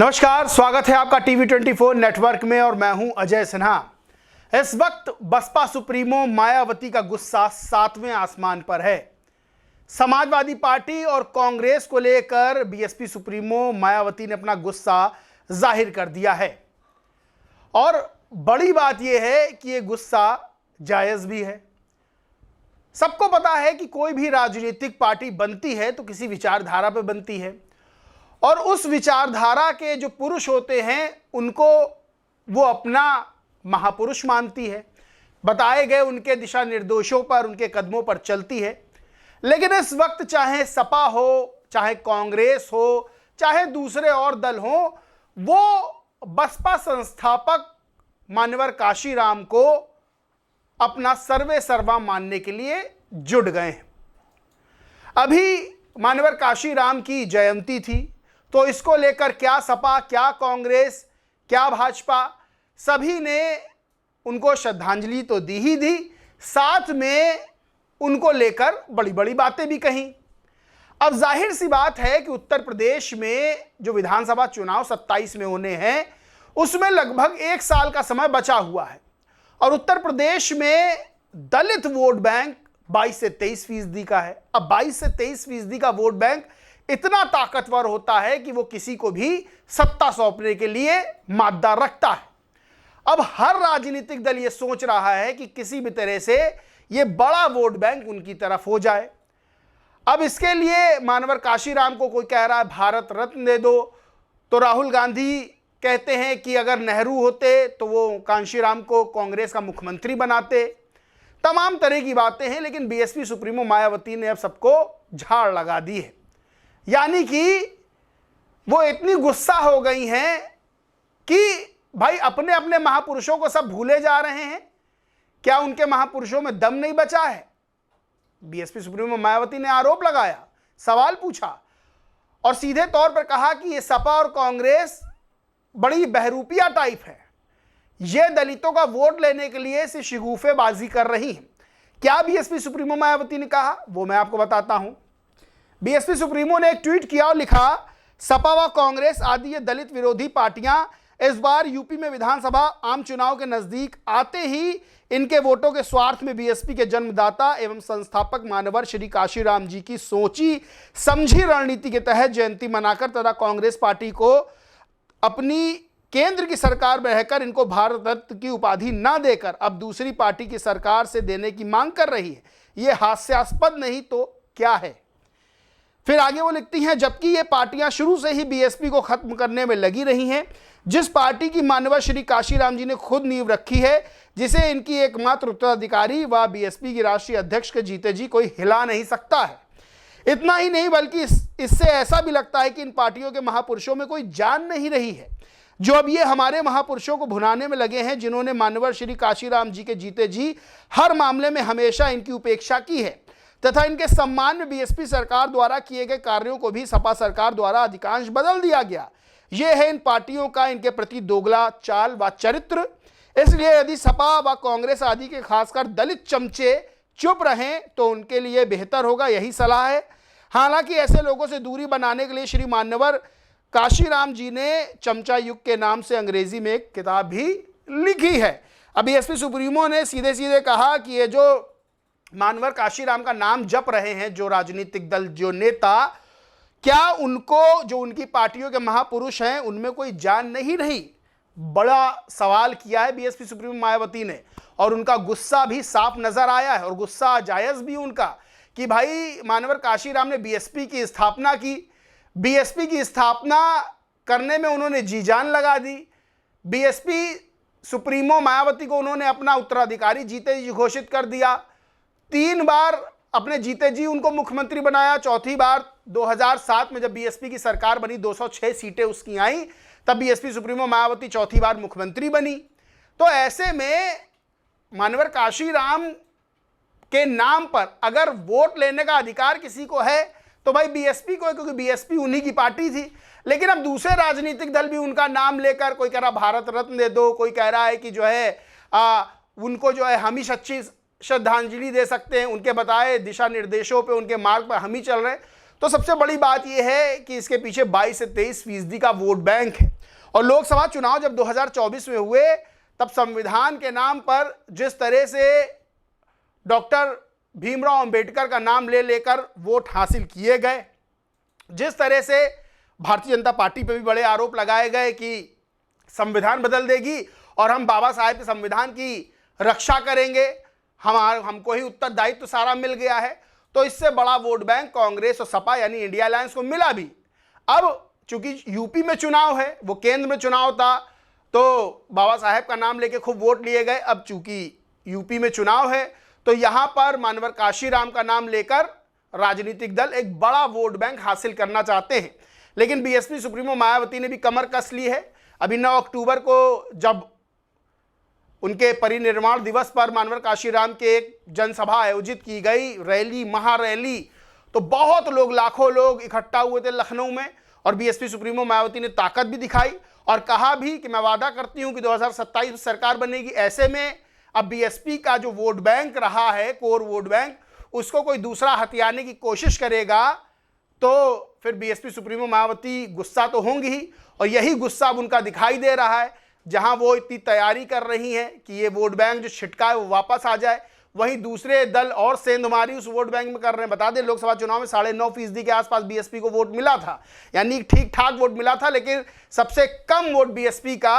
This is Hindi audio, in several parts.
नमस्कार, स्वागत है आपका टीवी 24 नेटवर्क में और मैं हूं अजय सिन्हा। इस वक्त बसपा सुप्रीमो मायावती का गुस्सा 7वें आसमान पर है। समाजवादी पार्टी और कांग्रेस को लेकर बीएसपी सुप्रीमो मायावती ने अपना गुस्सा जाहिर कर दिया है और बड़ी बात यह है कि यह गुस्सा जायज भी है। सबको पता है कि कोई भी राजनीतिक पार्टी बनती है तो किसी विचारधारा पर बनती है और उस विचारधारा के जो पुरुष होते हैं उनको वो अपना महापुरुष मानती है, बताए गए उनके दिशा निर्देशों पर, उनके कदमों पर चलती है। लेकिन इस वक्त चाहे सपा हो, चाहे कांग्रेस हो, चाहे दूसरे और दल हो, वो बसपा संस्थापक मान्यवर काशीराम को अपना सर्वे सर्वा मानने के लिए जुट गए हैं। अभी मान्यवर काशीराम की जयंती थी तो इसको लेकर क्या सपा, क्या कांग्रेस, क्या भाजपा, सभी ने उनको श्रद्धांजलि तो दी ही दी, साथ में उनको लेकर बड़ी बड़ी बातें भी कहीं। अब जाहिर सी बात है कि उत्तर प्रदेश में जो विधानसभा चुनाव 27 में होने हैं उसमें लगभग 1 साल का समय बचा हुआ है और उत्तर प्रदेश में दलित वोट बैंक 22 से 23% का है। अब 22 से 23% का वोट बैंक इतना ताकतवर होता है कि वो किसी को भी सत्ता सौंपने के लिए मादा रखता है। अब हर राजनीतिक दल ये सोच रहा है कि किसी भी तरह से ये बड़ा वोट बैंक उनकी तरफ हो जाए। अब इसके लिए मान्यवर काशीराम को कोई कह रहा है भारत रत्न दे दो, तो राहुल गांधी कहते हैं कि अगर नेहरू होते तो वो काशीराम को कांग्रेस का मुख्यमंत्री बनाते। तमाम तरह की बातें हैं, लेकिन बीएसपी सुप्रीमो मायावती ने अब सबको झाड़ लगा दी है। यानी कि वो इतनी गुस्सा हो गई हैं कि भाई अपने अपने महापुरुषों को सब भूले जा रहे हैं। क्या उनके महापुरुषों में दम नहीं बचा है? बीएसपी सुप्रीमो मायावती ने आरोप लगाया, सवाल पूछा और सीधे तौर पर कहा कि ये सपा और कांग्रेस बड़ी बहरूपिया टाइप है, ये दलितों का वोट लेने के लिए सिर्फ शिगूफेबाजी कर रही हैं। क्या बीएसपी सुप्रीमो मायावती ने कहा वो मैं आपको बताता हूं। बीएसपी सुप्रीमो ने एक ट्वीट किया और लिखा, सपा व कांग्रेस आदि ये दलित विरोधी पार्टियां इस बार यूपी में विधानसभा आम चुनाव के नजदीक आते ही इनके वोटों के स्वार्थ में बीएसपी के जन्मदाता एवं संस्थापक मान्यवर श्री काशीराम जी की सोची समझी रणनीति के तहत जयंती मनाकर तथा कांग्रेस पार्टी को अपनी केंद्र की सरकार में रहकर इनको भारत रत्न की उपाधि न देकर अब दूसरी पार्टी की सरकार से देने की मांग कर रही है। ये हास्यास्पद नहीं तो क्या है। फिर आगे वो लिखती हैं, जबकि ये पार्टियां शुरू से ही बीएसपी को खत्म करने में लगी रही हैं, जिस पार्टी की मान्यवर श्री काशीराम जी ने खुद नींव रखी है, जिसे इनकी एकमात्र उत्तराधिकारी व बीएसपी की राष्ट्रीय अध्यक्ष के जीते जी कोई हिला नहीं सकता है। इतना ही नहीं बल्कि इससे ऐसा भी लगता है कि इन पार्टियों के महापुरुषों में कोई जान नहीं रही है, जो अब ये हमारे महापुरुषों को भुनाने में लगे हैं, जिन्होंने मान्यवर श्री काशीराम जी के जीते जी हर मामले में हमेशा इनकी उपेक्षा की है तथा इनके सम्मान में बीएसपी सरकार द्वारा किए गए कार्यों को भी सपा सरकार द्वारा अधिकांश बदल दिया गया। यह है इन पार्टियों का इनके प्रति दोगला चाल व चरित्र। इसलिए यदि सपा व कांग्रेस आदि के खासकर दलित चमचे चुप रहें तो उनके लिए बेहतर होगा, यही सलाह है। हालांकि ऐसे लोगों से दूरी बनाने के लिए श्री मान्यवर काशीराम जी ने चमचा युग के नाम से अंग्रेजी में एक किताब भी लिखी है। अब बीएसपी सुप्रीमो ने सीधे सीधे कहा कि ये जो मान्यवर काशीराम का नाम जप रहे हैं जो राजनीतिक दल, जो नेता, क्या उनको जो उनकी पार्टियों के महापुरुष हैं उनमें कोई जान नहीं रही? बड़ा सवाल किया है बीएसपी सुप्रीमो मायावती ने और उनका गुस्सा भी साफ नजर आया है और गुस्सा जायज भी उनका कि भाई मान्यवर काशीराम ने बीएसपी की स्थापना की, बीएसपी की स्थापना करने में उन्होंने जी जान लगा दी। बीएसपी सुप्रीमो मायावती को उन्होंने अपना उत्तराधिकारी जीते जी घोषित कर दिया। 3 बार अपने जीते जी उनको मुख्यमंत्री बनाया। चौथी बार 2007 में जब बीएसपी की सरकार बनी, 206 सीटें उसकी आई, तब बीएसपी सुप्रीमो मायावती चौथी बार मुख्यमंत्री बनी। तो ऐसे में मान्यवर काशीराम के नाम पर अगर वोट लेने का अधिकार किसी को है तो भाई बीएसपी को है, क्योंकि बीएसपी उन्हीं की पार्टी थी। लेकिन अब दूसरे राजनीतिक दल भी उनका नाम लेकर, कोई कह रहा भारत रत्न दे दो, कोई कह रहा है कि जो है उनको जो है हम ही सच्ची श्रद्धांजलि दे सकते हैं, उनके बताए दिशा निर्देशों पे, उनके मार्ग पर हम ही चल रहे हैं। तो सबसे बड़ी बात यह है कि इसके पीछे 22 से 23% का वोट बैंक है। और लोकसभा चुनाव जब 2024 में हुए तब संविधान के नाम पर जिस तरह से डॉक्टर भीमराव अंबेडकर का नाम ले लेकर वोट हासिल किए गए, जिस तरह से भारतीय जनता पार्टी पर भी बड़े आरोप लगाए गए कि संविधान बदल देगी और हम बाबा साहेब के संविधान की रक्षा करेंगे, हमको ही उत्तरदायित्व सारा मिल गया है, तो इससे बड़ा वोट बैंक कांग्रेस और सपा यानी इंडिया अलायंस को मिला भी। अब चूंकि यूपी में चुनाव है, वो केंद्र में चुनाव था, तो बाबा साहेब का नाम लेके खूब वोट लिए गए। अब चूंकि यूपी में चुनाव है तो यहां पर मानवर काशीराम का नाम लेकर राजनीतिक दल एक बड़ा वोट बैंक हासिल करना चाहते हैं। लेकिन बीएसपी सुप्रीमो मायावती ने भी कमर कस ली है। अभी 9 अक्टूबर को जब उनके परिनिर्वाण दिवस पर मानवर काशीराम के एक जनसभा आयोजित की गई, रैली, महारैली, तो बहुत लोग, लाखों लोग इकट्ठा हुए थे लखनऊ में। और बीएसपी सुप्रीमो मायावती ने ताकत भी दिखाई और कहा भी कि मैं वादा करती हूं कि 2027 में सरकार बनेगी। ऐसे में अब बीएसपी का जो वोट बैंक रहा है, कोर वोट बैंक, उसको कोई दूसरा हथियाने की कोशिश करेगा तो फिर बीएसपी सुप्रीमो मायावती गुस्सा तो होंगी ही। और यही गुस्सा अब उनका दिखाई दे रहा है, जहां वो इतनी तैयारी कर रही हैं कि ये वोट बैंक जो छिटका है वो वापस आ जाए, वहीं दूसरे दल और सेंधमारी उस वोट बैंक में कर रहे हैं। बता दें, लोकसभा चुनाव में 9.5% के आसपास बीएसपी को वोट मिला था, यानी ठीक ठाक वोट मिला था। लेकिन सबसे कम वोट बीएसपी का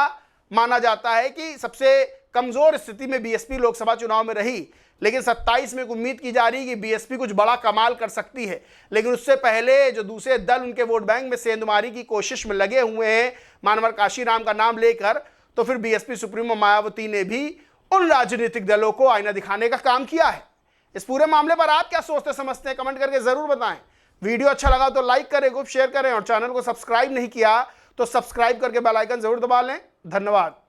माना जाता है कि सबसे कमजोर स्थिति में बीएसपी लोकसभा चुनाव में रही। लेकिन 27 में उम्मीद की जा रही है कि बीएसपी कुछ बड़ा कमाल कर सकती है। लेकिन उससे पहले जो दूसरे दल उनके वोट बैंक में सेंधमारी की कोशिश में लगे हुए हैं मानवर काशीराम का नाम लेकर, तो फिर बीएसपी सुप्रीमो मायावती ने भी उन राजनीतिक दलों को आईना दिखाने का काम किया है। इस पूरे मामले पर आप क्या सोचते समझते हैं, कमेंट करके जरूर बताएं। वीडियो अच्छा लगा तो लाइक करें, ग्रुप शेयर करें और चैनल को सब्सक्राइब नहीं किया तो सब्सक्राइब करके बेल आइकन जरूर दबा लें। धन्यवाद।